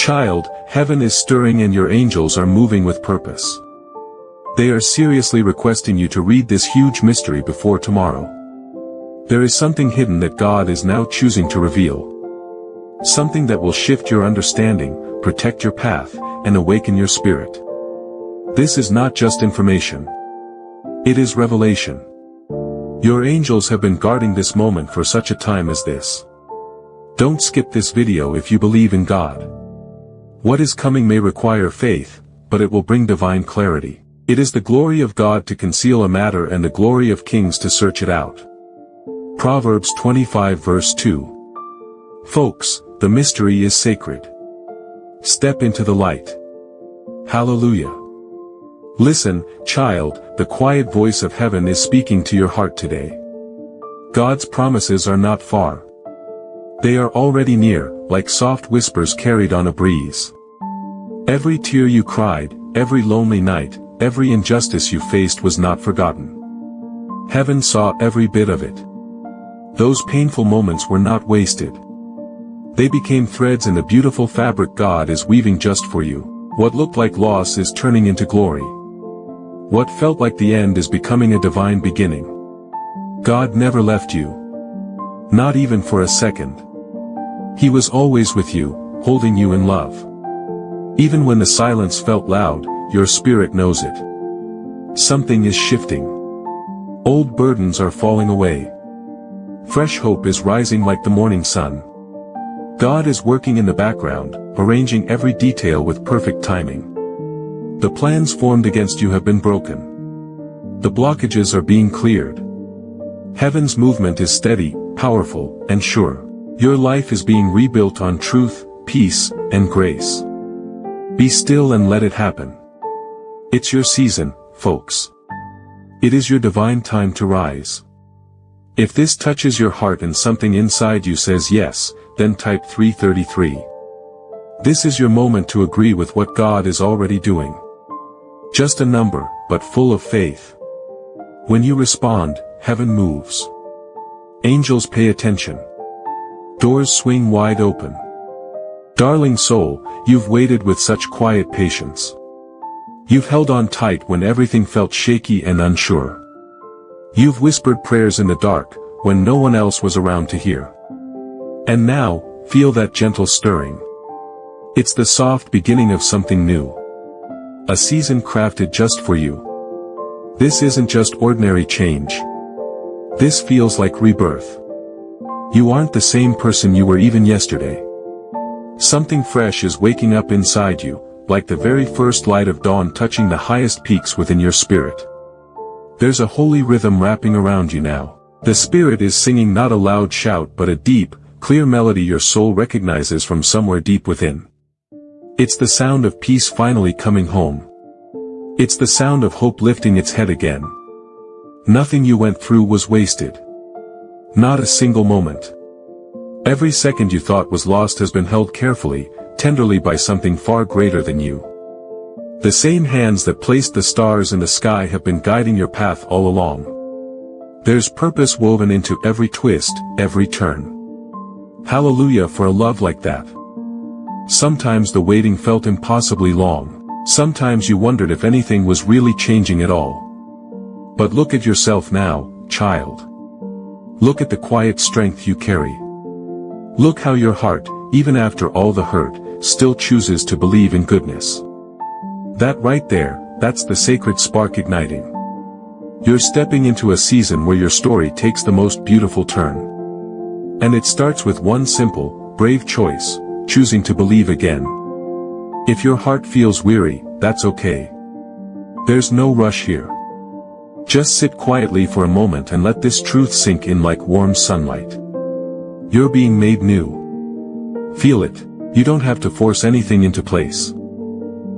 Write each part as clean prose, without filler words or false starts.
Child, heaven is stirring and your angels are moving with purpose. They are seriously requesting you to read this huge mystery before tomorrow. There is something hidden that God is now choosing to reveal. Something that will shift your understanding, protect your path, and awaken your spirit. This is not just information. It is revelation. Your angels have been guarding this moment for such a time as this. Don't skip this video if you believe in God. What is coming may require faith, but it will bring divine clarity. It is the glory of God to conceal a matter and the glory of kings to search it out. Proverbs 25 verse 2. Folks, the mystery is sacred. Step into the light. Hallelujah. Listen, child, the quiet voice of heaven is speaking to your heart today. God's promises are not far. They are already near, like soft whispers carried on a breeze. Every tear you cried, every lonely night, every injustice you faced was not forgotten. Heaven saw every bit of it. Those painful moments were not wasted. They became threads in the beautiful fabric God is weaving just for you. What looked like loss is turning into glory. What felt like the end is becoming a divine beginning. God never left you. Not even for a second. He was always with you, holding you in love. Even when the silence felt loud, your spirit knows it. Something is shifting. Old burdens are falling away. Fresh hope is rising like the morning sun. God is working in the background, arranging every detail with perfect timing. The plans formed against you have been broken. The blockages are being cleared. Heaven's movement is steady, powerful, and sure. Your life is being rebuilt on truth, peace, and grace. Be still and let it happen. It's your season, folks. It is your divine time to rise. If this touches your heart and something inside you says yes, then type 333. This is your moment to agree with what God is already doing. Just a number, but full of faith. When you respond, heaven moves. Angels pay attention. Doors swing wide open. Darling soul, you've waited with such quiet patience. You've held on tight when everything felt shaky and unsure. You've whispered prayers in the dark, when no one else was around to hear. And now, feel that gentle stirring. It's the soft beginning of something new. A season crafted just for you. This isn't just ordinary change. This feels like rebirth. You aren't the same person you were even yesterday. Something fresh is waking up inside you, like the very first light of dawn touching the highest peaks within your spirit. There's a holy rhythm wrapping around you now. The Spirit is singing not a loud shout but a deep, clear melody your soul recognizes from somewhere deep within. It's the sound of peace finally coming home. It's the sound of hope lifting its head again. Nothing you went through was wasted. Not a single moment. Every second you thought was lost has been held carefully, tenderly by something far greater than you. The same hands that placed the stars in the sky have been guiding your path all along. There's purpose woven into every twist, every turn. Hallelujah for a love like that. Sometimes the waiting felt impossibly long. Sometimes you wondered if anything was really changing at all. But look at yourself now, child. Look at the quiet strength you carry. Look how your heart, even after all the hurt, still chooses to believe in goodness. That right there, that's the sacred spark igniting. You're stepping into a season where your story takes the most beautiful turn. And it starts with one simple, brave choice, choosing to believe again. If your heart feels weary, that's okay. There's no rush here. Just sit quietly for a moment and let this truth sink in like warm sunlight. You're being made new. Feel it. You don't have to force anything into place.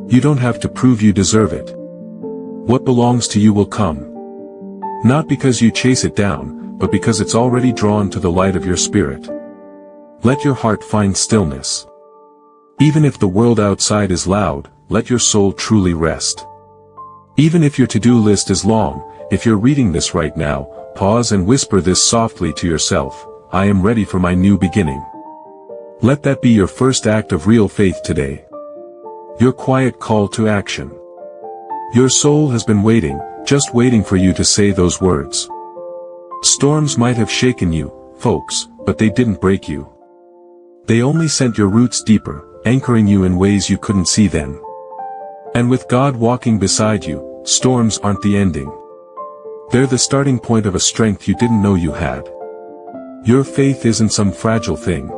You don't have to prove you deserve it. What belongs to you will come. Not because you chase it down, but because it's already drawn to the light of your spirit. Let your heart find stillness. Even if the world outside is loud, let your soul truly rest. Even if your to-do list is long, if you're reading this right now, pause and whisper this softly to yourself: I am ready for my new beginning. Let that be your first act of real faith today. Your quiet call to action. Your soul has been waiting, just waiting for you to say those words. Storms might have shaken you, folks, but they didn't break you. They only sent your roots deeper, anchoring you in ways you couldn't see then. And with God walking beside you, storms aren't the ending. They're the starting point of a strength you didn't know you had. Your faith isn't some fragile thing.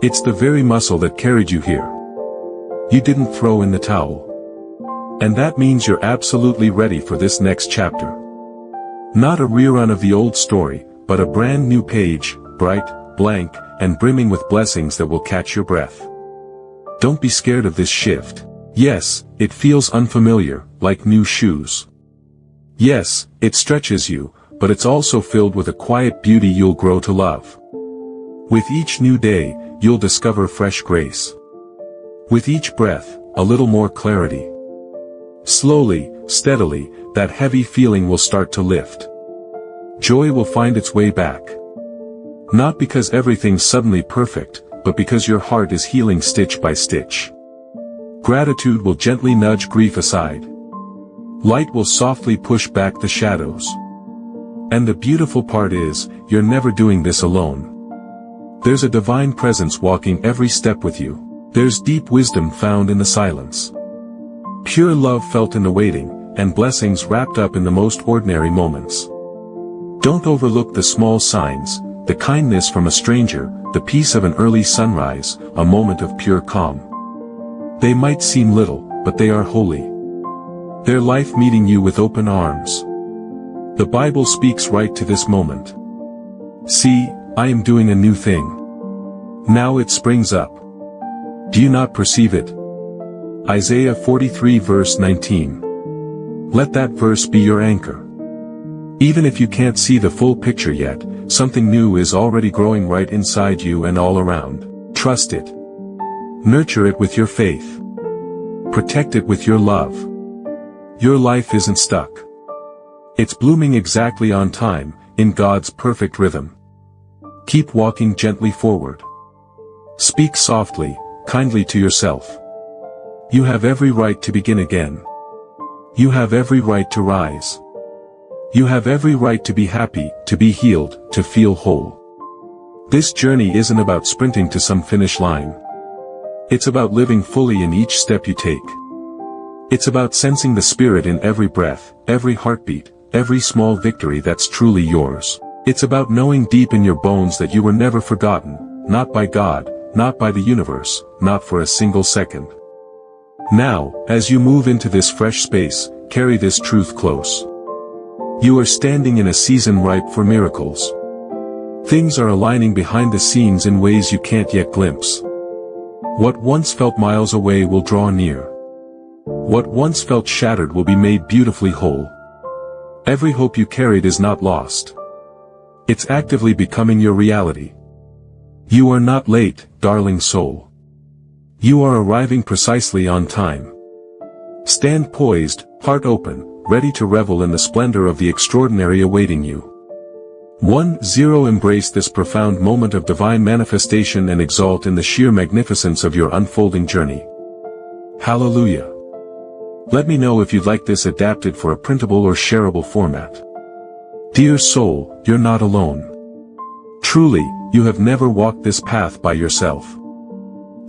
It's the very muscle that carried you here. You didn't throw in the towel. And that means you're absolutely ready for this next chapter. Not a rerun of the old story, but a brand new page, bright, blank, and brimming with blessings that will catch your breath. Don't be scared of this shift. Yes, it feels unfamiliar, like new shoes. Yes, it stretches you, but it's also filled with a quiet beauty you'll grow to love. With each new day, you'll discover fresh grace. With each breath, a little more clarity. Slowly, steadily, that heavy feeling will start to lift. Joy will find its way back. Not because everything's suddenly perfect, but because your heart is healing stitch by stitch. Gratitude will gently nudge grief aside. Light will softly push back the shadows. And the beautiful part is, you're never doing this alone. There's a divine presence walking every step with you. There's deep wisdom found in the silence. Pure love felt in the waiting, and blessings wrapped up in the most ordinary moments. Don't overlook the small signs, the kindness from a stranger, the peace of an early sunrise, a moment of pure calm. They might seem little, but they are holy. They're life meeting you with open arms. The Bible speaks right to this moment. See, I am doing a new thing. Now it springs up. Do you not perceive it? Isaiah 43 verse 19. Let that verse be your anchor. Even if you can't see the full picture yet, something new is already growing right inside you and all around. Trust it. Nurture it with your faith. Protect it with your love. Your life isn't stuck. It's blooming exactly on time, in God's perfect rhythm. Keep walking gently forward. Speak softly, kindly to yourself. You have every right to begin again. You have every right to rise. You have every right to be happy, to be healed, to feel whole. This journey isn't about sprinting to some finish line. It's about living fully in each step you take. It's about sensing the Spirit in every breath, every heartbeat, every small victory that's truly yours. It's about knowing deep in your bones that you were never forgotten, not by God, not by the universe, not for a single second. Now, as you move into this fresh space, carry this truth close. You are standing in a season ripe for miracles. Things are aligning behind the scenes in ways you can't yet glimpse. What once felt miles away will draw near. What once felt shattered will be made beautifully whole. Every hope you carried is not lost. It's actively becoming your reality. You are not late, darling soul. You are arriving precisely on time. Stand poised, heart open, ready to revel in the splendor of the extraordinary awaiting you. 1-0 Embrace this profound moment of divine manifestation and exalt in the sheer magnificence of your unfolding journey. Hallelujah. Let me know if you'd like this adapted for a printable or shareable format. Dear soul, you're not alone. Truly, you have never walked this path by yourself.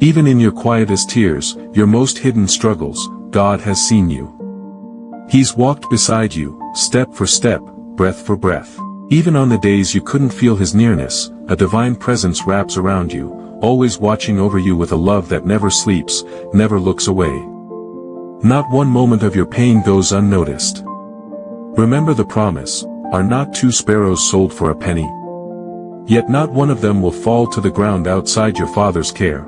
Even in your quietest tears, your most hidden struggles, God has seen you. He's walked beside you, step for step, breath for breath. Even on the days you couldn't feel His nearness, a divine presence wraps around you, always watching over you with a love that never sleeps, never looks away. Not one moment of your pain goes unnoticed. Remember the promise, are not 2 sparrows sold for a penny? Yet not one of them will fall to the ground outside your Father's care.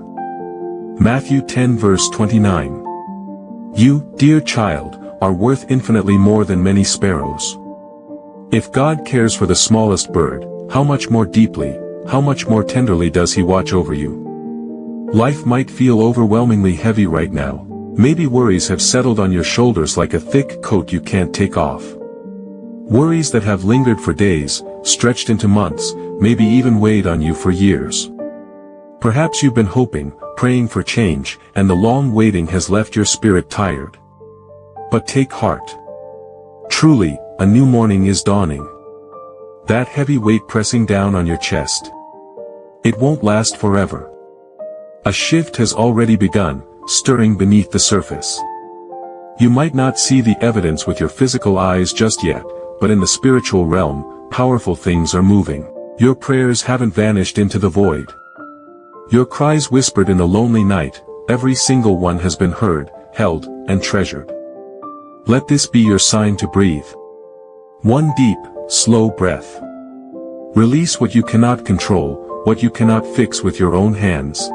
Matthew 10 verse 29. You, dear child, are worth infinitely more than many sparrows. If God cares for the smallest bird, how much more deeply, how much more tenderly does He watch over you? Life might feel overwhelmingly heavy right now. Maybe worries have settled on your shoulders like a thick coat you can't take off. Worries that have lingered for days, stretched into months, maybe even weighed on you for years. Perhaps you've been hoping, praying for change, and the long waiting has left your spirit tired. But take heart. Truly, a new morning is dawning. That heavy weight pressing down on your chest, it won't last forever. A shift has already begun, stirring beneath the surface. You might not see the evidence with your physical eyes just yet, but in the spiritual realm, powerful things are moving. Your prayers haven't vanished into the void. Your cries whispered in the lonely night, every single one has been heard, held, and treasured. Let this be your sign to breathe. One deep, slow breath. Release what you cannot control, what you cannot fix with your own hands.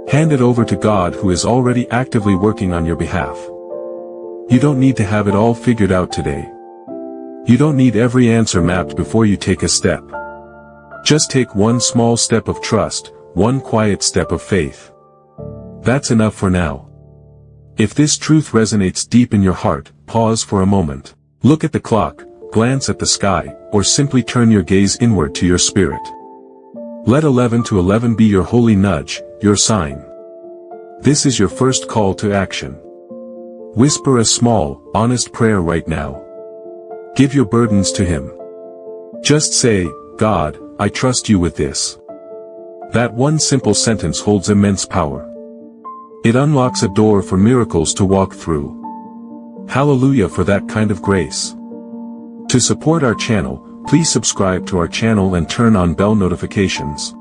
Hand it over to God, who is already actively working on your behalf. You don't need to have it all figured out today. You don't need every answer mapped before you take a step. Just take one small step of trust, one quiet step of faith. That's enough for now. If this truth resonates deep in your heart, pause for a moment. Look at the clock, glance at the sky, or simply turn your gaze inward to your spirit. Let 11 to 11 be your holy nudge, your sign. This is your first call to action. Whisper a small, honest prayer right now. Give your burdens to Him. Just say, God, I trust you with this. That one simple sentence holds immense power. It unlocks a door for miracles to walk through. Hallelujah for that kind of grace. To support our channel, please subscribe to our channel and turn on bell notifications.